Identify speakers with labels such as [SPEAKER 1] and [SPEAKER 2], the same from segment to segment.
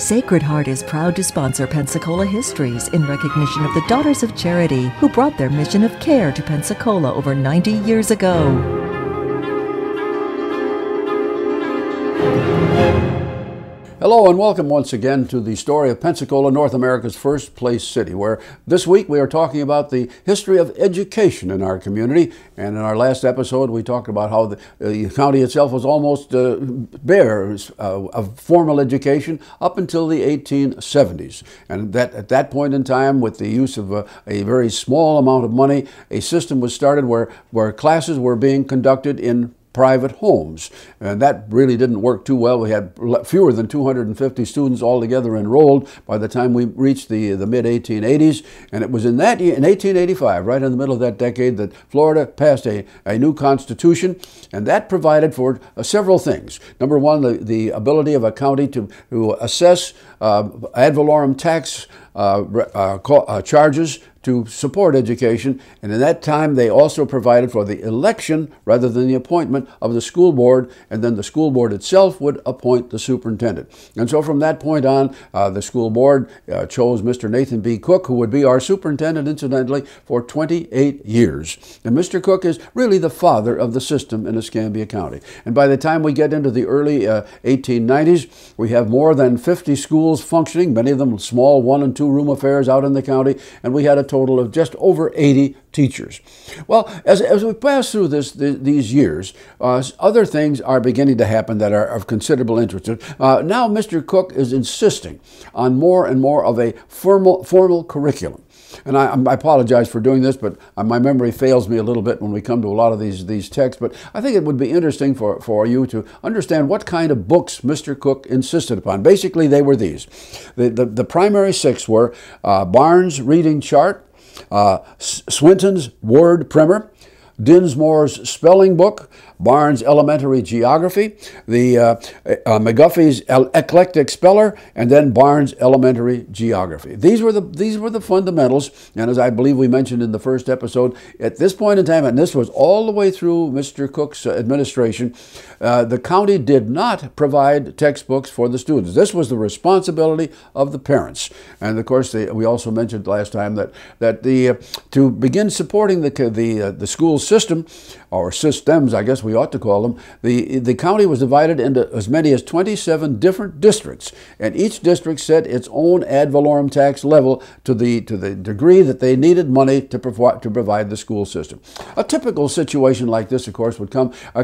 [SPEAKER 1] Sacred Heart is proud to sponsor Pensacola Histories in recognition of the Daughters of Charity who brought their mission of care to Pensacola over 90 years ago.
[SPEAKER 2] Hello and welcome once again to the story of Pensacola, North America's first place city, where this week we are talking about the history of education in our community. And in our last episode, we talked about how the county itself was almost bare of formal education up until the 1870s. And that at that point in time, with the use of a very small amount of money, a system was started where classes were being conducted in private homes. And that really didn't work too well. We had fewer than 250 students altogether enrolled by the time we reached the mid-1880s. And it was in that year, in 1885, right in the middle of that decade, that Florida passed a new constitution. And that provided for several things. Number one, the ability of a county to assess ad valorem tax charges to support education, and in that time they also provided for the election rather than the appointment of the school board, and then the school board itself would appoint the superintendent. And so from that point on, the school board chose Mr. Nathan B. Cook, who would be our superintendent, incidentally, for 28 years. And Mr. Cook is really the father of the system in Escambia County. And by the time we get into the early 1890s, we have more than 50 schools functioning, many of them small 1- and 2-room affairs out in the county, and we had a total of just over 80 teachers. Well, as we pass through these years, other things are beginning to happen that are of considerable interest. Now Mr. Cook is insisting on more and more of a formal curriculum. And I apologize for doing this, but my memory fails me a little bit when we come to a lot of these texts. But I think it would be interesting for you to understand what kind of books Mr. Cook insisted upon. Basically, they were these. The primary six were Barnes' Reading Chart, Swinton's Word Primer, Dinsmore's Spelling Book, Barnes' Elementary Geography, the McGuffey's Eclectic Speller, and then Barnes' Elementary Geography. These were the fundamentals, and as I believe we mentioned in the first episode, at this point in time, and this was all the way through Mr. Cook's administration, the county did not provide textbooks for the students. This was the responsibility of the parents. And of course, we also mentioned last time that to begin supporting the school system, or systems, I guess we ought to call them, the county was divided into as many as 27 different districts, and each district set its own ad valorem tax level to the degree that they needed money to provide the school system. A typical situation like this, of course,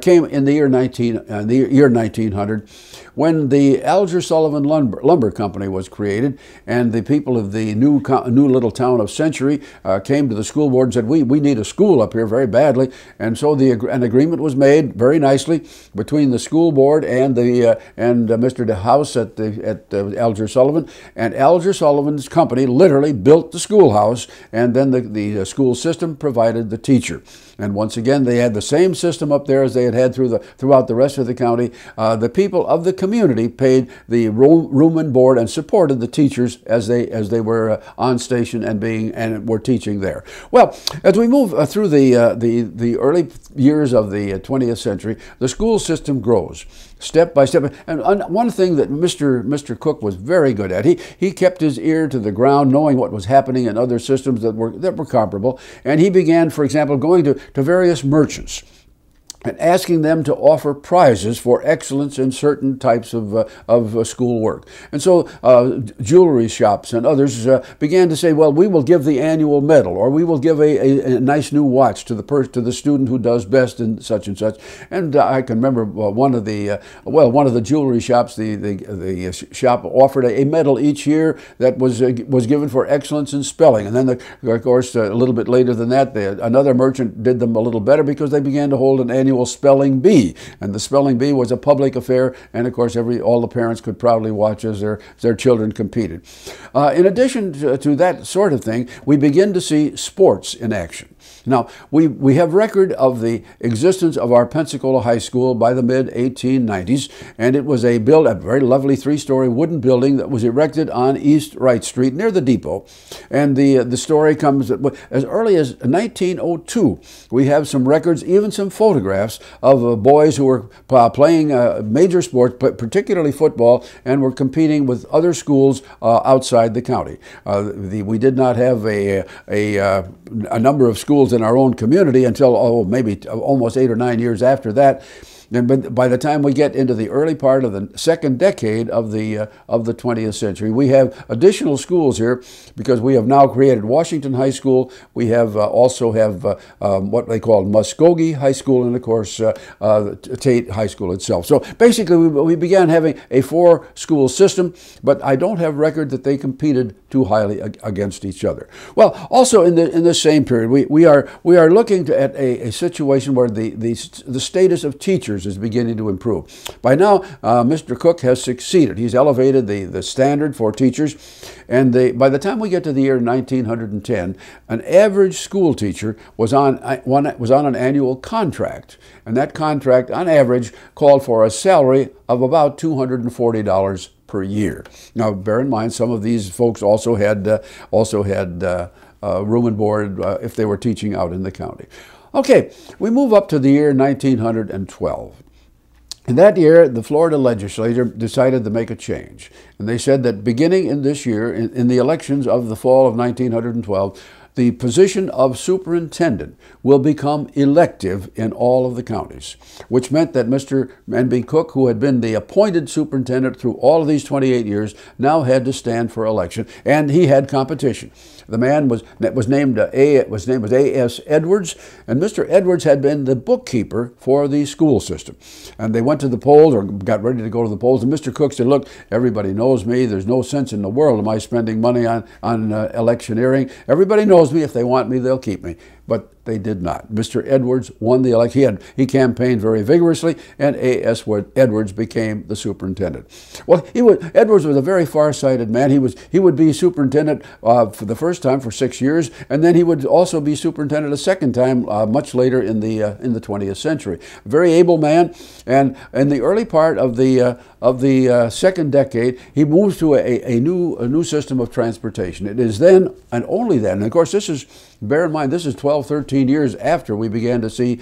[SPEAKER 2] came in the year 1900, when the Alger Sullivan Lumber Company was created, and the people of the new little town of Century came to the school board and said, we need a school up here very badly. And so an agreement was made very nicely between the school board and Mr. DeHouse at Alger Sullivan, and Alger Sullivan's company literally built the schoolhouse, and then the school system provided the teacher. And once again, they had the same system up there as they had throughout the rest of the county. The people of the community paid the room and board and supported the teachers as they were on station and were teaching there. Well, as we move through the early years of the 20th century, the school system grows step by step. And one thing that Mr. Cook was very good at, he kept his ear to the ground, knowing what was happening in other systems that were comparable. And he began, for example, going to various merchants and asking them to offer prizes for excellence in certain types of school work. And so jewelry shops and others began to say, well, we will give the annual medal, or we will give a nice new watch to the student who does best in such and such. And I can remember one of the jewelry shops, the shop offered a medal each year that was given for excellence in spelling. And then, of course, a little bit later than that, another merchant did them a little better because they began to hold an annual spelling bee, and the spelling bee was a public affair, and of course all the parents could proudly watch as their children competed. In addition to that sort of thing, we begin to see sports in action. Now, we have record of the existence of our Pensacola High School by the mid-1890s, and it was a very lovely 3-story wooden building that was erected on East Wright Street near the depot. And the story comes as early as 1902. We have some records, even some photographs photographs of boys who were playing major sports, but particularly football, and were competing with other schools outside the county. We did not have a number of schools in our own community until maybe almost 8 or 9 years after that. But by the time we get into the early part of the second decade of the 20th century, we have additional schools here because we have now created Washington High School. We have also have what they call Muskogee High School, and of course Tate High School itself. So basically, we began having a 4-school system, but I don't have record that they competed too highly against each other. Well, also in the same period, we are looking at a situation where the status of teachers is beginning to improve. By now, Mr. Cook has succeeded. He's elevated the standard for teachers, and by the time we get to the year 1910, an average school teacher was on an annual contract, and that contract, on average, called for a salary of about $240 per year. Now, bear in mind, some of these folks also had room and board if they were teaching out in the county. Okay, we move up to the year 1912. In that year, the Florida legislature decided to make a change. And they said that beginning in this year, in the elections of the fall of 1912, the position of superintendent will become elective in all of the counties, which meant that Mr. N.B. Cook, who had been the appointed superintendent through all of these 28 years, now had to stand for election, and he had competition. The man was named A.S. Edwards, and Mr. Edwards had been the bookkeeper for the school system. And they went to the polls, or got ready to go to the polls, and Mr. Cook said, "Look, everybody knows me. There's no sense in the world am I spending money on electioneering. Everybody knows me. If they want me, they'll keep me." But they did not. Mr. Edwards won the election. He campaigned very vigorously, and A.S. Edwards became the superintendent. Well, Edwards was a very far-sighted man. He would be superintendent for the first time for 6 years, and then he would also be superintendent a second time much later in the 20th century. Very able man, and in the early part of the second decade, he moves to a new system of transportation. It is then, and only then, and of course bear in mind, this is 12, 13 years after we began to see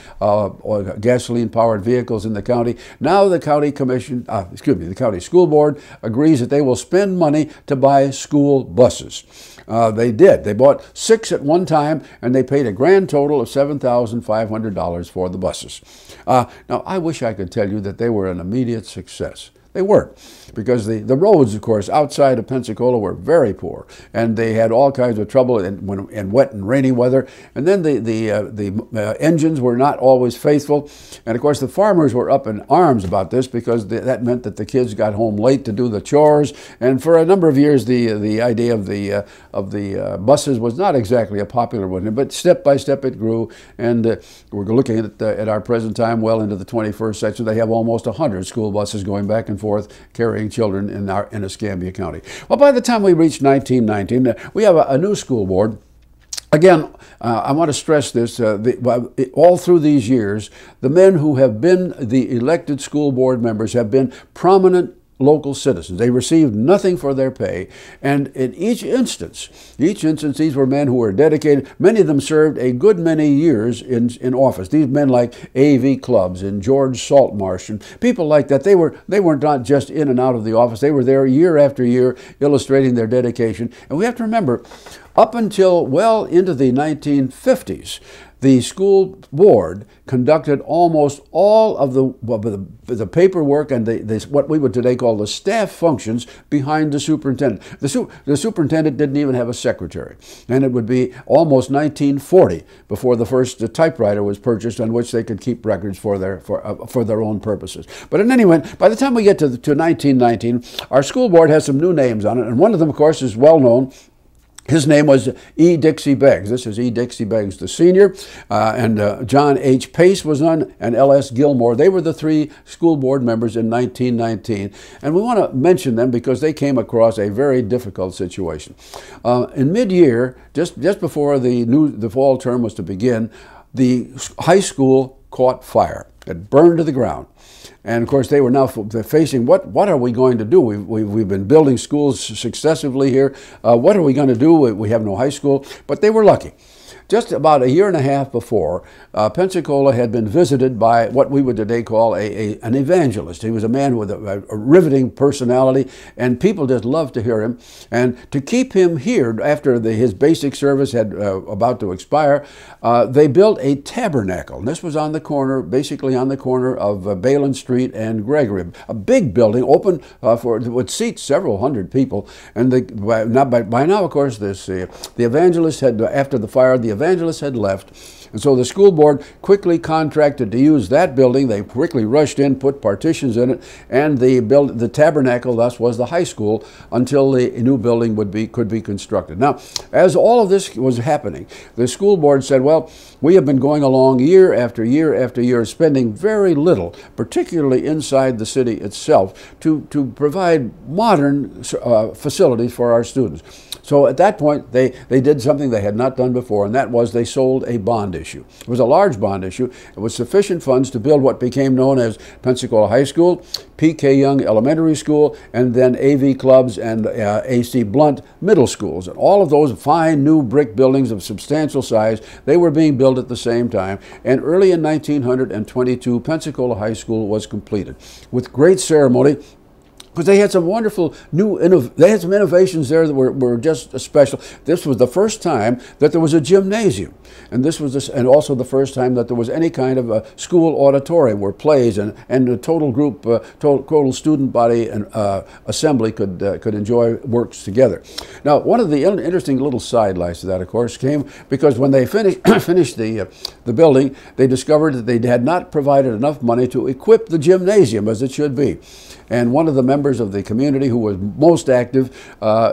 [SPEAKER 2] gasoline-powered vehicles in the county. Now the county the county school board agrees that they will spend money to buy school buses. They did. They bought 6 at one time, and they paid a grand total of $7,500 for the buses. Now, I wish I could tell you that they were an immediate success. They weren't, because the roads, of course, outside of Pensacola were very poor, and they had all kinds of trouble in wet and rainy weather. And then the engines were not always faithful, and of course the farmers were up in arms about this, because that meant that the kids got home late to do the chores. And for a number of years, the idea of the buses was not exactly a popular one. But step by step, it grew, and we're looking at our present time, well into the 21st century. They have almost 100 school buses going back and forth carrying children in Escambia County. Well, by the time we reached 1919, we have a new school board. Again, I want to stress this, all through these years, the men who have been the elected school board members have been prominent local citizens. They received nothing for their pay, and in each instance, these were men who were dedicated. Many of them served a good many years in office. These men like A.V. Clubs and George Saltmarsh and people like that, they were not just in and out of the office. They were there year after year, illustrating their dedication. And we have to remember, up until well into the 1950s, the school board conducted almost all of the paperwork and what we would today call the staff functions behind the superintendent. The superintendent didn't even have a secretary, and it would be almost 1940 before the first typewriter was purchased on which they could keep records for their own purposes. But in any event, by the time we get to 1919, our school board has some new names on it, and one of them, of course, is well known. His name was E. Dixie Beggs. This is E. Dixie Beggs, the senior, and John H. Pace was on, and L.S. Gilmore. They were the 3 school board members in 1919, and we want to mention them because they came across a very difficult situation. In mid-year, just before the fall term was to begin, the high school caught fire. It burned to the ground. And of course, they were now facing what are we going to do? We've been building schools successively here. What are we going to do? We have no high school, but they were lucky. just about a year and a half before, Pensacola had been visited by what we would today call an evangelist. He was a man with a riveting personality, and people just loved to hear him. And to keep him here after his basic service had about to expire, they built a tabernacle. And this was on the corner, basically on the corner of Balin Street and Gregory. A big building, open would seat several hundred people. And by now, of course, the evangelist had, after the fire, the evangelist had left. And so the school board quickly contracted to use that building. They quickly rushed in, put partitions in it, and the tabernacle thus was the high school until the new building could be constructed. Now, as all of this was happening, the school board said, well, we have been going along year after year after year, spending very little, particularly inside the city itself, to provide modern facilities for our students. So at that point, they did something they had not done before, and that was they sold a bond issue. It was a large bond issue. It was sufficient funds to build what became known as Pensacola High School, P.K. Young Elementary School, and then A.V. Clubs and A.C. Blunt Middle Schools. And all of those fine new brick buildings of substantial size, they were being built at the same time. And early in 1922, Pensacola High School was completed with great ceremony, because they had some wonderful they had some innovations there that were just special. This was the first time that there was a gymnasium, and and also the first time that there was any kind of a school auditorium where plays and the total group, total student body and assembly could enjoy works together. Now, one of the interesting little sidelights to that, of course, came because when they finished the building, they discovered that they had not provided enough money to equip the gymnasium as it should be. And one of the members of the community who was most active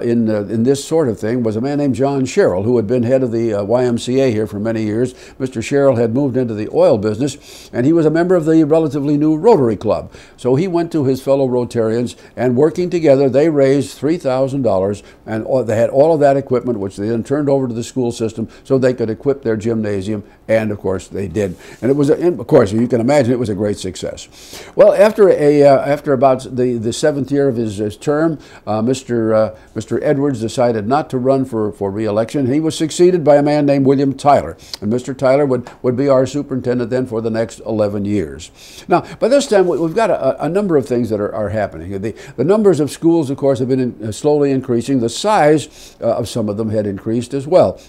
[SPEAKER 2] in this sort of thing was a man named John Sherrill, who had been head of the YMCA here for many years. Mr. Sherrill had moved into the oil business, and he was a member of the relatively new Rotary Club. So he went to his fellow Rotarians, and working together, they raised $3,000, and they had all of that equipment, which they then turned over to the school system so they could equip their gymnasium, and of course they did. And it was, of course, you can imagine it was a great success. Well, after about the seventh year of his term, Mr. Edwards decided not to run for re-election. He was succeeded by a man named William Tyler, and Mr. Tyler would be our superintendent then for the next 11 years. Now, by this time, we've got a number of things that are happening. The numbers of schools, of course, have been slowly increasing. The size of some of them had increased as well.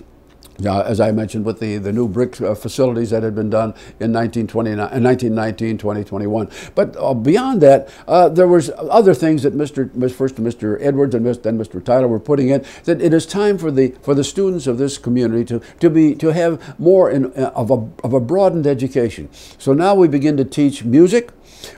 [SPEAKER 2] As I mentioned, with the new brick facilities that had been done in 1919, 2021. But beyond that, there was other things that first Mr. Edwards and then Mr. Tyler were putting in, that it is time for the students of this community to have more of a broadened education. So now we begin to teach music.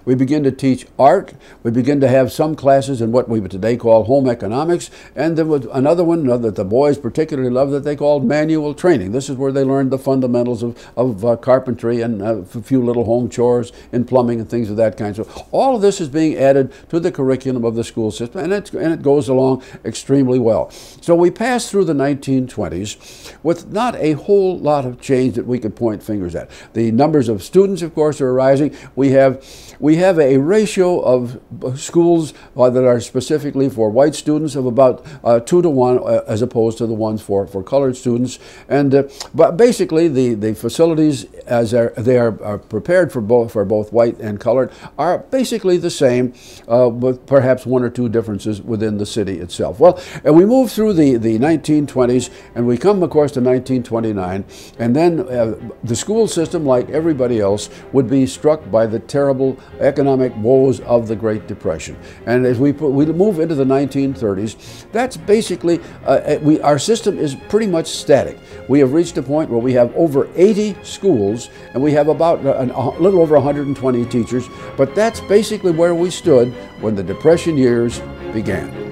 [SPEAKER 2] We begin to teach art. We begin to have some classes in what we would today call home economics. And there was another one that the boys particularly loved that they called manual training. This is where they learned the fundamentals of carpentry and a few little home chores in plumbing and things of that kind. So all of this is being added to the curriculum of the school system, and it goes along extremely well. So we passed through the 1920s with not a whole lot of change that we could point fingers at. The numbers of students, of course, are rising. We have a ratio of schools that are specifically for white students of about 2 to 1 as opposed to the ones for colored students. And but basically the facilities as they are prepared for both white and colored are basically the same, with perhaps 1 or 2 differences within the city itself. Well, and we move through the 1920s, and we come, of course, to 1929, and then the school system, like everybody else, would be struck by the terrible economic woes of the Great Depression. And as we move into the 1930s, that's basically, our system is pretty much static. We have reached a point where we have over 80 schools, and we have about a little over 120 teachers, but that's basically where we stood when the Depression years began.